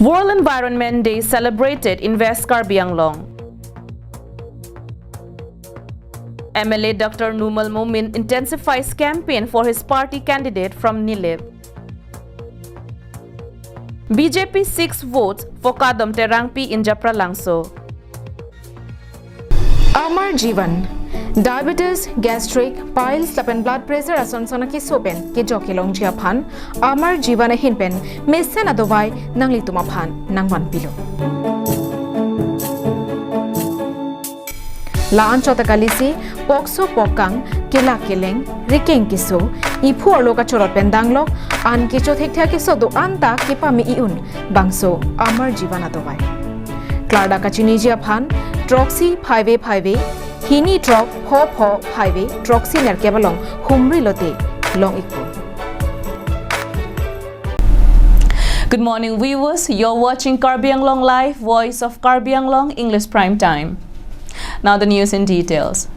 World Environment Day celebrated in West Karbi Anglong. MLA Dr. Numal Momin intensifies campaign for his party candidate from Nilip. BJP 6 votes for Kadam Terangpi in Japra Langso. Amar Jivan Diabetes, gastric, piles, lapen blood pressure ason sonaki sopen ke jokilong jia phan Amar Jivan hinpen mesen adovai nangli tuma phan nangwan pilo. Laan chota kalisi pokso pokang kela keleng rikeng kiso ipu aloka chorot pendanglok an kicho thekthia kiso do anta kipa mi iun bangso Amar Jivan adovai. Klarda kachini jia phan Troxy 5A Hini Drop Ho 5A Troxy Nerkebalong Humri Lote Long Ikpo. Good morning, viewers. You're watching Karbi Anglong Live, Voice of Karbi Anglong English Prime Time. Now the news in details.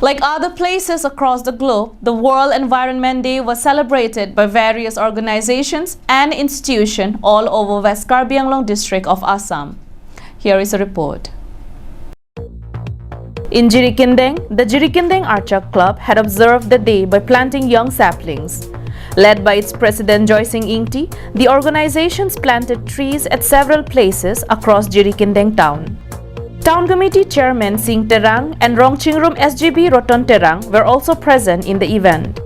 Like other places across the globe, the World Environment Day was celebrated by various organizations and institutions all over West Karbi Anglong district of Assam. Here is a report. In Jirikindeng, the Jirikindeng Archak Club had observed the day by planting young saplings. Led by its president Joy Singh Ingti, the organizations planted trees at several places across Jirikindeng town. Town Committee Chairman Singh Terang and Rongchingrum SGB Roton Terang were also present in the event.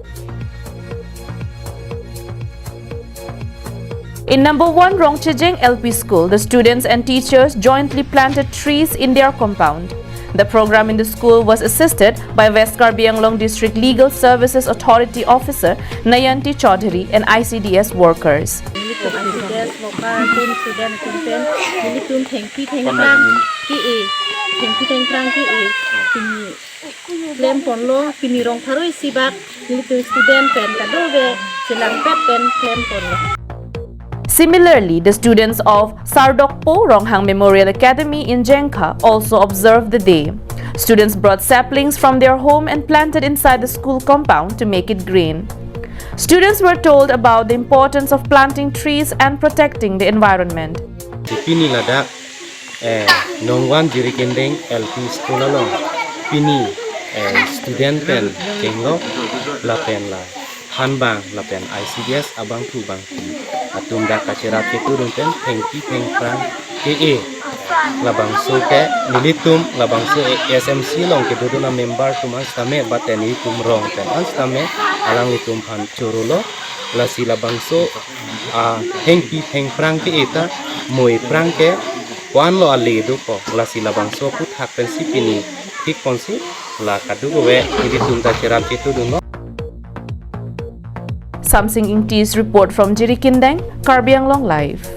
In number 1 Rongchijeng LP School, the students and teachers jointly planted trees in their compound. The program in the school was assisted by West Karbi Anglong District Legal Services Authority Officer Nayanti Chaudhary and ICDS workers. Similarly, the students of Sardokpo Ronghang Memorial Academy in Jengka also observed the day. Students brought saplings from their home and planted inside the school compound to make it green. Students were told about the importance of planting trees and protecting the environment. Pini lada nongwan Jirikindeng LP School along pini student pen kenglo la pen la hanbang la pen ICDS abang tu bang atum da kacerat ke turun pen pengki pengprang KA labang so ke militum labang so SMC long ke dodona member tumas tame bateni tum rong pen anstame alang itum pan chorulo la si labang so pengki pengprang ke eta moi prang ke wan lo ali du ko la si labang so put hak pen si pini tik konsi la kadu we militum da cerat ke turun. Samsing Ingti's report from Jirikindeng, Karbi Anglong Live.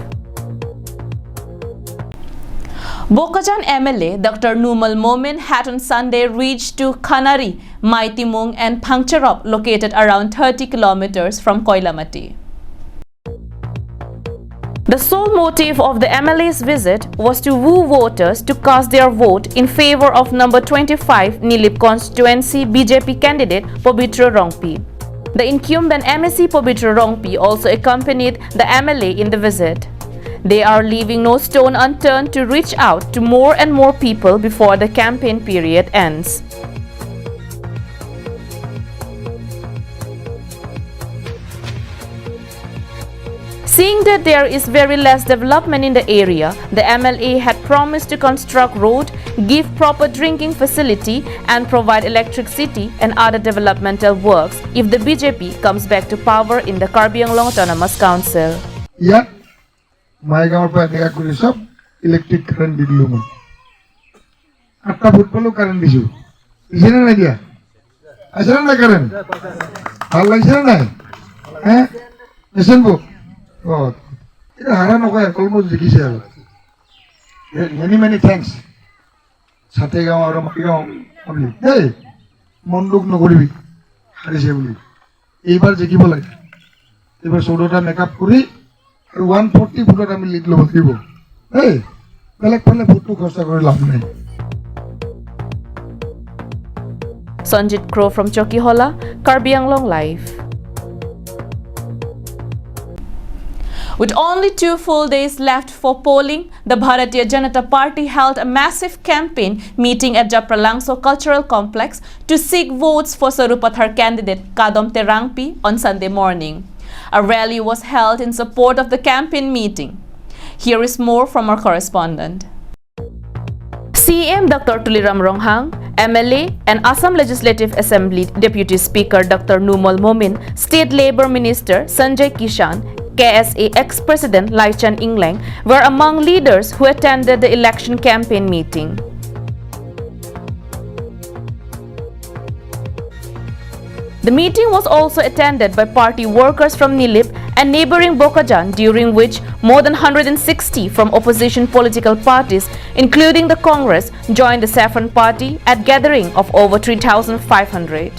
Bokajan MLA Dr. Numal Momin had on Sunday reached to Khanari, Maitimung and Pangcherop located around 30 kilometers from Koilamati. The sole motive of the MLA's visit was to woo voters to cast their vote in favor of number 25 Nilip constituency BJP candidate Pobitra Rongpi. The incumbent MSC Pobitra Rongpi also accompanied the MLA in the visit. They are leaving no stone unturned to reach out to more and more people before the campaign period ends. Seeing that there is very less development in the area, the MLA had promised to construct road, give proper drinking facility and provide electricity and other developmental works if the BJP comes back to power in the Karbi Anglong Autonomous Council. Yeah, my government has electric current di dulu. Atta football current di situ. Isana na dia. Asana na current. Allah isana na. Listen bu. Oh, itu haran aku ya kalau mau jadi siapa? Many thanks. Sate gawa orang makigawa amli. Hey, monduk noguri hari saya beli. Ibar jadi boleh. Ibar sodota makeup kuri, 140 foto kami lihat lo begitu. Hey, pelak foto kau sekali lamne. Sanjit Crow from Chokihola, Karbi Anglong Live. With only 2 full days left for polling, the Bharatiya Janata Party held a massive campaign meeting at Japralangso Cultural Complex to seek votes for Sarupathar candidate Kadom Terangpi on Sunday morning. A rally was held in support of the campaign meeting. Here is more from our correspondent. CM Dr. Tuliram Ronghang, MLA and Assam Legislative Assembly Deputy Speaker Dr. Numol Momin, State Labour Minister Sanjay Kishan, KSA ex-President Laichan Inglang were among leaders who attended the election campaign meeting. The meeting was also attended by party workers from Nilip and neighboring Bokajan, during which more than 160 from opposition political parties, including the Congress, joined the Saffron Party at gathering of over 3,500.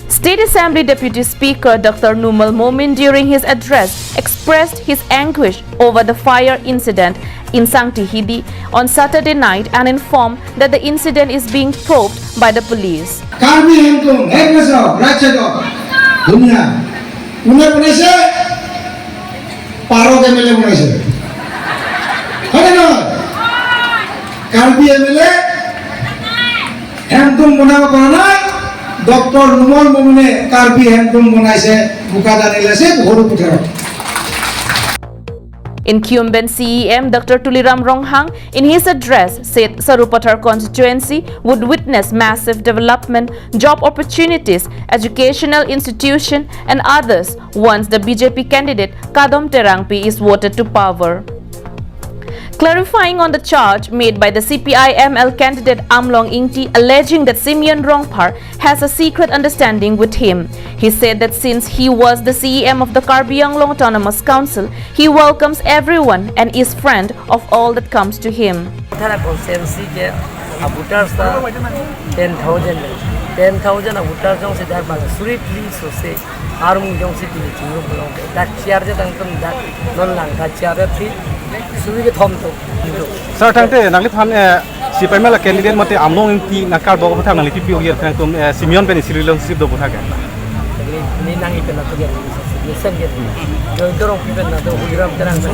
State Assembly Deputy Speaker Dr. Numal Momin during his address expressed his anguish over the fire incident in Sangtihidi on Saturday night and informed that the incident is being probed by the police. Dr. Numol Momine Karbi Hendum Monaise Bukadanilase Horuputero. In Kyumben CEM, Dr. Tuliram Ronghang in his address said Sarupathar constituency would witness massive development, job opportunities, educational institution and others once the BJP candidate Kadom Terangpi is voted to power. Clarifying on the charge made by the CPI-ML candidate Amlong Ingti alleging that Simeon Rongpar has a secret understanding with him. He said that since he was the CEM of the Karbi-Anglong Autonomous Council, he welcomes everyone and is friend of all that comes to him. 10,000 voters jong se dar bang swiftly so se armu jong se ti jingu bolong that chair je tang tum that non lang that chair thi suwi ke thom to sir thangte nangli tham CPI-ML candidate mate Amlong Ingti nakar bogo thang nangli piu yer thang tum Simeon pen relationship do botha ga ni nangi pen to ge ni sem ge jo dorong pen na to hugram terang sa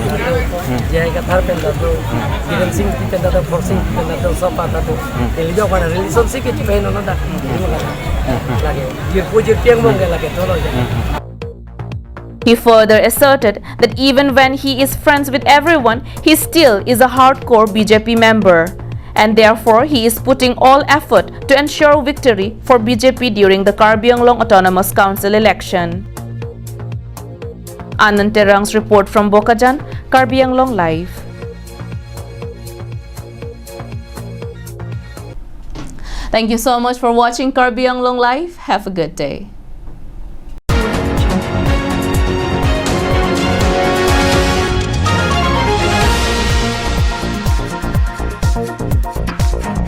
jai ka thar pen da to Kiran Singh pen da to forcing pen da to sopa da to elijo kana relationship ke pen no da He further asserted that even when he is friends with everyone, he still is a hardcore BJP member. And therefore, he is putting all effort to ensure victory for BJP during the Karbi-Anglong Autonomous Council election. Anand Terang's report from Bokajan, Karbi-Anglong Live. Thank you so much for watching Karbi-Anglong Live. Have a good day.